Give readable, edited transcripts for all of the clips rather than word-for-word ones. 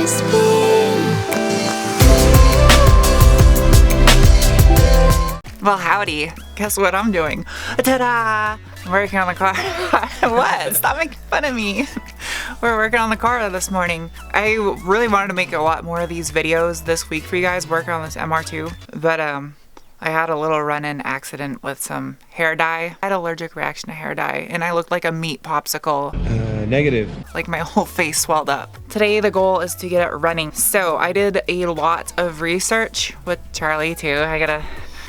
spin. Well, howdy. Guess what I'm doing? Ta-da! I'm working on the car. What? Stop making fun of me. We're working on the car this morning. I really wanted to make a lot more of these videos this week for you guys working on this MR2, but I had a little run-in accident with some hair dye. I had an allergic reaction to hair dye, and I looked like a meat popsicle. Negative. Like my whole face swelled up. Today the goal is to get it running. So I did a lot of research with Charlie too. It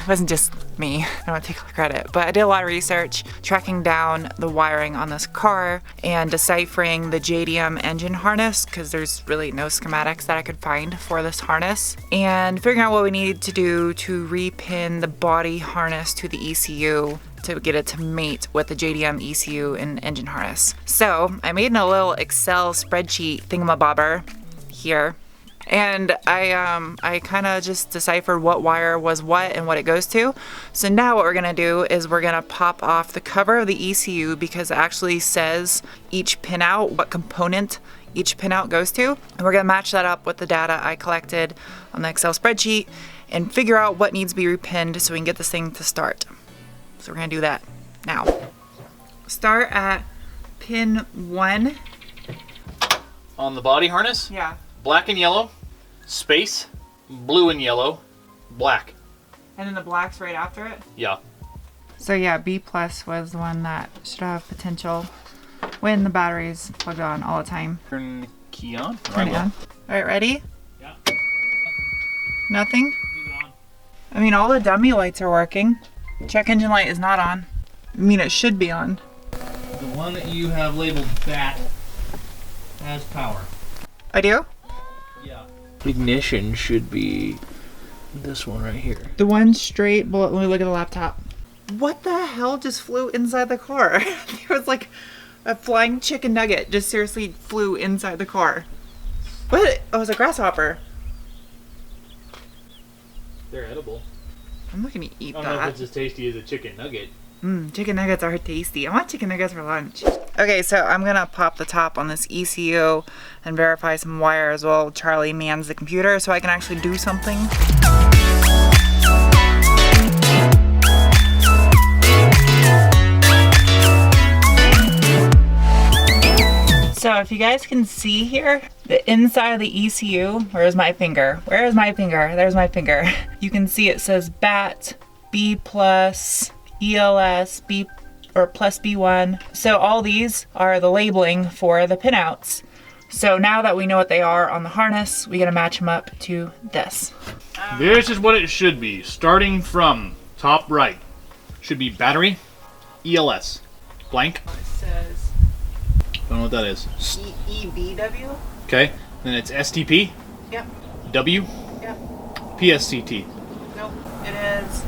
wasn't just me, I don't want to take all the credit, but I did a lot of research tracking down the wiring on this car and deciphering the JDM engine harness, because there's really no schematics that I could find for this harness, and figuring out what we needed to do to repin the body harness to the ECU to get it to mate with the JDM ECU and engine harness. So I made a little Excel spreadsheet thingamabobber here. And I kind of just deciphered what wire was what and what it goes to. So now what we're gonna do is we're gonna pop off the cover of the ECU, because it actually says each pinout, what component each pinout goes to. And we're gonna match that up with the data I collected on the Excel spreadsheet and figure out what needs to be repinned so we can get this thing to start. So we're gonna do that now. Start at pin 1. On the body harness? Yeah. Black and yellow, space, blue and yellow, black. And then the black's right after it? Yeah. So yeah, B plus was the one that should have potential when the battery's plugged on all the time. Turn the key on. Turn it on. All right, ready? Yeah. Nothing? Leave it on. I mean, all the dummy lights are working. Check engine light is not on. I mean, it should be on. The one that you have labeled bat has power. I do? Yeah. Ignition should be this one right here. The one straight bullet. Let me look at the laptop. What the hell just flew inside the car? There was like a flying chicken nugget just seriously flew inside the car. What? Oh, it was a grasshopper. They're edible. I'm not gonna eat I don't know if that. it's as tasty as a chicken nugget. Chicken nuggets are tasty. I want chicken nuggets for lunch. Okay, so I'm gonna pop the top on this ECU and verify some wires while Charlie mans the computer so I can actually do something. So if you guys can see here, the inside of the ECU, where's my finger? Where is my finger? There's my finger. You can see it says BAT, B plus, ELS, B or plus B1. So all these are the labeling for the pinouts. So now that we know what they are on the harness, we gotta match them up to this. This is what it should be. Starting from top right. Should be battery, ELS, blank. It says Don't know what that is. EBW? Okay. Then it's STP, Yep, W, yep. PSCT. Nope, it is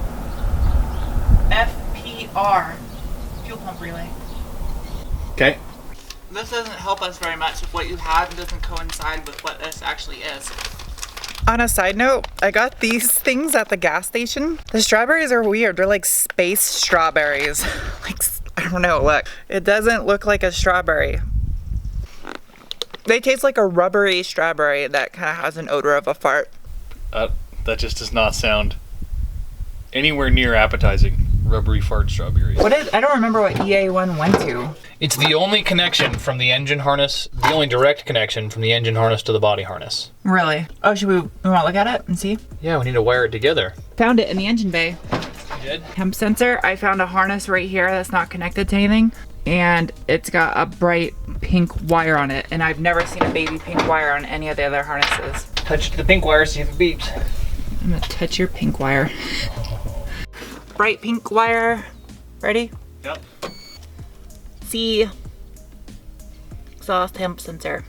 FPR, fuel pump relay. Okay. This doesn't help us very much if what you have doesn't coincide with what this actually is. On a side note, I got these things at the gas station. The strawberries are weird. They're like space strawberries. Like, I don't know, look. It doesn't look like a strawberry. They taste like a rubbery strawberry that kind of has an odor of a fart. That just does not sound anywhere near appetizing. Rubbery fart strawberries. I don't remember what EA1 went to. It's the only connection from the engine harness, the only direct connection from the engine harness to the body harness. Really? Oh, should we want to look at it and see? Yeah, we need to wire it together. Found it in the engine bay. You did? Temp sensor. I found a harness right here that's not connected to anything, and it's got a bright pink wire on it, and I've never seen a baby pink wire on any of the other harnesses. Touch the pink wire, see if it beeps. I'm gonna touch your pink wire. Bright pink wire. Ready? Yep. See. Exhaust temp sensor.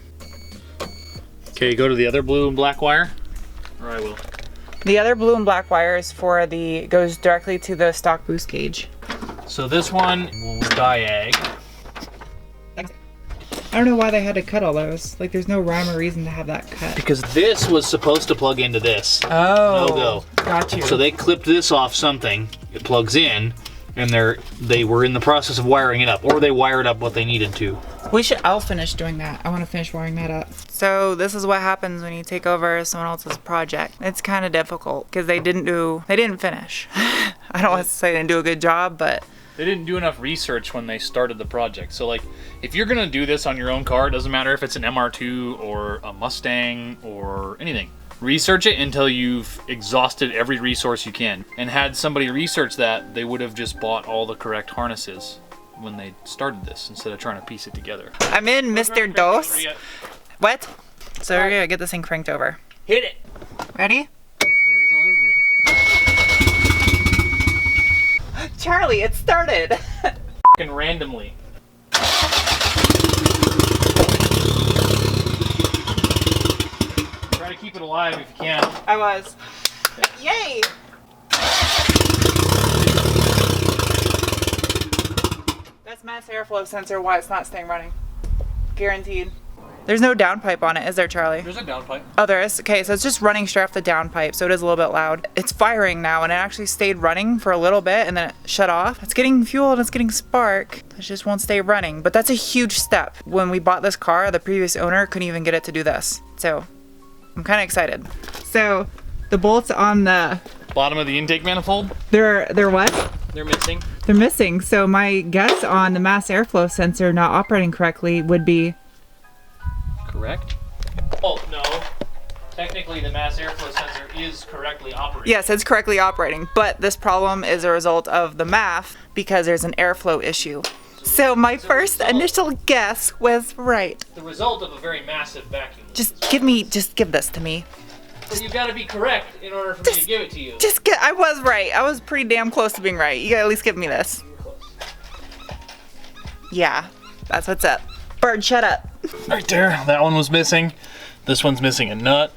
Okay, go to the other blue and black wire. Or I will. The other blue and black wire is for goes directly to the stock boost gauge. So this one will diag. I don't know why they had to cut all those. Like, there's no rhyme or reason to have that cut. Because this was supposed to plug into this. Oh. No go. Got you. So they clipped this off something. It plugs in, and they were in the process of wiring it up, or they wired up what they needed to. I'll finish doing that. I want to finish wiring that up. So this is what happens when you take over someone else's project. It's kind of difficult because they didn't finish. I don't want to say they didn't do a good job, but they didn't do enough research when they started the project. So like, if you're gonna do this on your own car, it doesn't matter if it's an MR2 or a Mustang or anything. Research it until you've exhausted every resource you can. And had somebody research that, they would have just bought all the correct harnesses when they started this instead of trying to piece it together. I'm in Mr. Dos. What? So we're gonna get this thing cranked over. Hit it. Ready? Charlie, it started. Fucking randomly. Try to keep it alive if you can. I was. Yay! That's mass airflow sensor why it's not staying running. Guaranteed. There's no downpipe on it, is there, Charlie? There's a downpipe. Oh, there is? Okay, so it's just running straight off the downpipe, so it is a little bit loud. It's firing now, and it actually stayed running for a little bit, and then it shut off. It's getting fuel, and it's getting spark. It just won't stay running, but that's a huge step. When we bought this car, the previous owner couldn't even get it to do this. So, I'm kind of excited. So, the bolts on the Bottom of the intake manifold? They're what? They're missing. They're missing. So my guess on the mass airflow sensor not operating correctly would be... Correct? Oh, no. Technically, the mass airflow sensor is correctly operating. Yes, it's correctly operating, but this problem is a result of the MAF because there's an airflow issue. So my first initial guess was right. The result of a very massive vacuum. Just give this to me. Well, you've got to be correct in order for me to give it to you. I was right. I was pretty damn close to being right. You gotta at least give me this. You were close. Yeah, that's what's up. Bird, shut up. Right there, that one was missing. This one's missing a nut.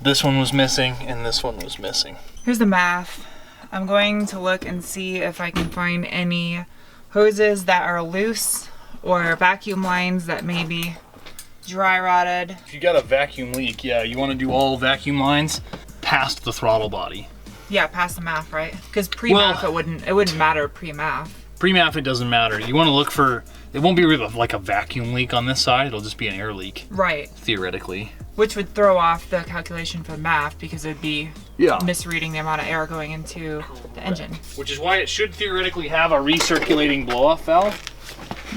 This one was missing, and this one was missing. Here's the MAF. I'm going to look and see if I can find any hoses that are loose or vacuum lines that may be dry rotted. If you got a vacuum leak, yeah, you want to do all vacuum lines past the throttle body. Yeah, past the MAF, right? Because pre-MAF it wouldn't matter pre-MAF. Pre-MAF it doesn't matter. You want to look for, it won't be like a vacuum leak on this side, it'll just be an air leak. Right. Theoretically. Which would throw off the calculation for the MAF because it'd be misreading the amount of air going into the engine. Which is why it should theoretically have a recirculating blow-off valve.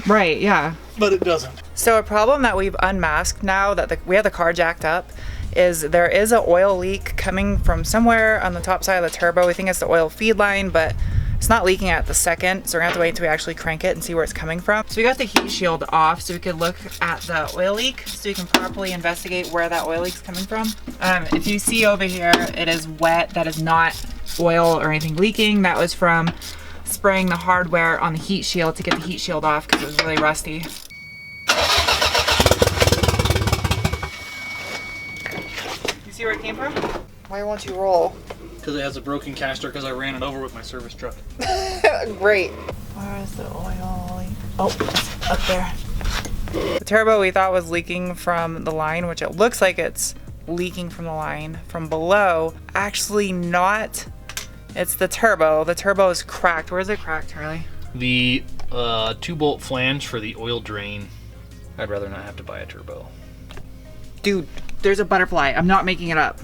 Right, yeah. But it doesn't. So a problem that we've unmasked now that we have the car jacked up is there is an oil leak coming from somewhere on the top side of the turbo. We think it's the oil feed line, but it's not leaking at the second, so we're gonna have to wait until we actually crank it and see where it's coming from. So we got the heat shield off so we could look at the oil leak so we can properly investigate where that oil leak's coming from. If you see over here, it is wet. That is not oil or anything leaking. That was from spraying the hardware on the heat shield to get the heat shield off because it was really rusty. You see where it came from? Why won't you roll? Because it has a broken caster because I ran it over with my service truck. Great. Where is the oil leak? Oh, it's up there. The turbo we thought was leaking from the line, which it looks like it's leaking from the line from below. Actually not. It's the turbo. The turbo is cracked. Where is it cracked, Charlie? The 2-bolt flange for the oil drain. I'd rather not have to buy a turbo. Dude, there's a butterfly. I'm not making it up.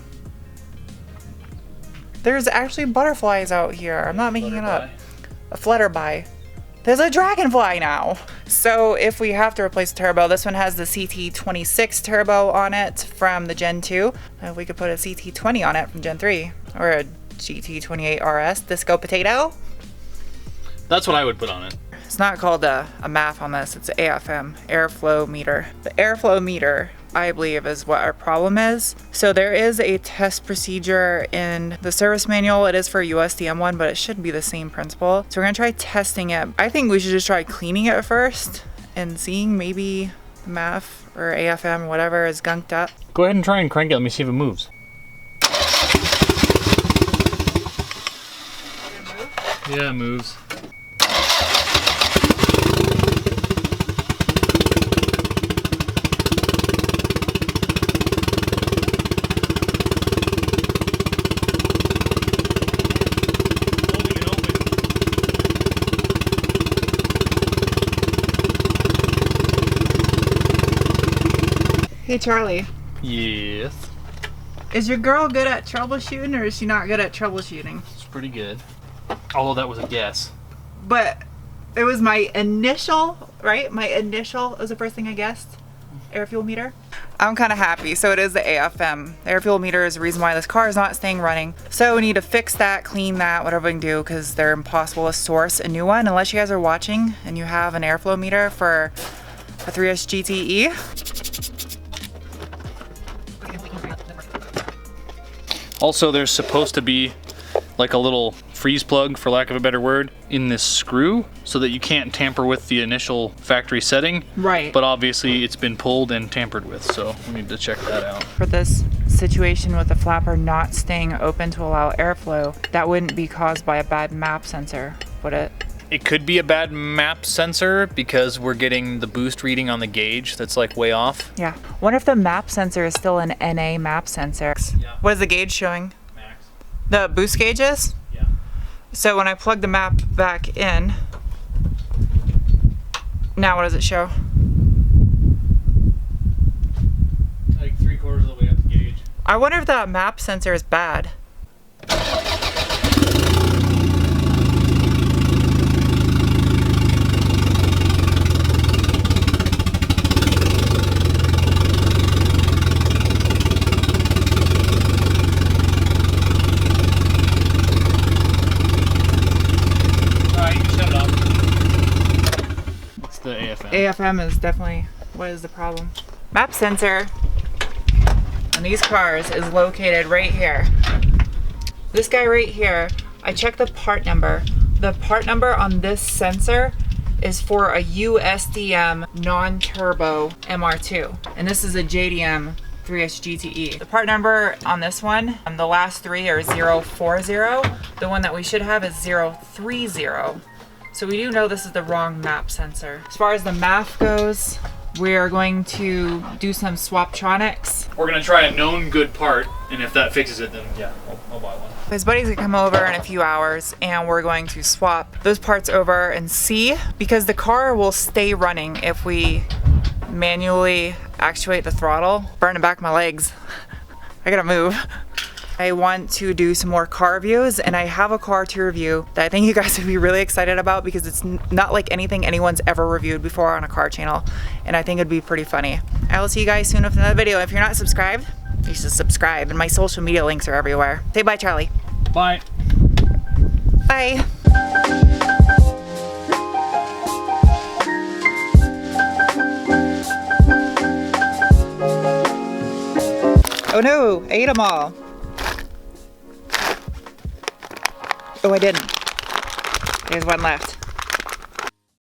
There's actually butterflies out here. I'm not making it up. A flutterby. There's a dragonfly now. So if we have to replace the turbo, this one has the CT26 turbo on it from the Gen 2. If we could put a CT20 on it from Gen 3 or a GT28 RS Disco Potato. That's what I would put on it. It's not called a MAF on this, it's AFM, airflow meter. The airflow meter, I believe, is what our problem is. So there is a test procedure in the service manual. It is for USDM one, but it should be the same principle. So we're gonna try testing it. I think we should just try cleaning it first and seeing maybe MAF or AFM or whatever is gunked up. Go ahead and try and crank it. Let me see if it moves. Yeah, it moves. Hey Charlie, Yes. is your girl good at troubleshooting or is she not good at troubleshooting? It's pretty good. Although that was a guess. But it was my initial, right? My initial was the first thing I guessed. Air fuel meter. I'm kind of happy. So it is the AFM. The air fuel meter is the reason why this car is not staying running. So we need to fix that, clean that, whatever we can do, because they're impossible to source a new one unless you guys are watching and you have an airflow meter for a 3S GTE. Also, there's supposed to be like a little freeze plug, for lack of a better word, in this screw so that you can't tamper with the initial factory setting. Right. But obviously it's been pulled and tampered with, so we need to check that out. For this situation with the flapper not staying open to allow airflow, that wouldn't be caused by a bad map sensor, would it? It could be a bad map sensor because we're getting the boost reading on the gauge that's like way off. Yeah. Wonder if the map sensor is still an NA map sensor. Yeah. What is the gauge showing? Max. The boost gauges? Yeah. So when I plug the map back in, now what does it show? Like 3/4 of the way up the gauge. I wonder if that map sensor is bad. The AFM. AFM is definitely what is the problem. Map sensor on these cars is located right here. This guy right here, I checked the part number. The part number on this sensor is for a USDM non-turbo MR2. And this is a JDM 3S GTE. The part number on this one, the last three are 040. The one that we should have is 030. So we do know this is the wrong map sensor. As far as the MAF goes, we are going to do some swaptronics. We're gonna try a known good part, and if that fixes it, then yeah, I'll buy one. His buddy's gonna come over in a few hours and we're going to swap those parts over and see, because the car will stay running if we manually actuate the throttle. Burning back my legs. I gotta move. I want to do some more car reviews, and I have a car to review that I think you guys would be really excited about because it's not like anything anyone's ever reviewed before on a car channel, and I think it'd be pretty funny. I will see you guys soon with another video. If you're not subscribed, you should subscribe, and my social media links are everywhere. Say bye, Charlie. Bye. Bye. Oh no, I ate them all. Oh, I didn't. There's one left.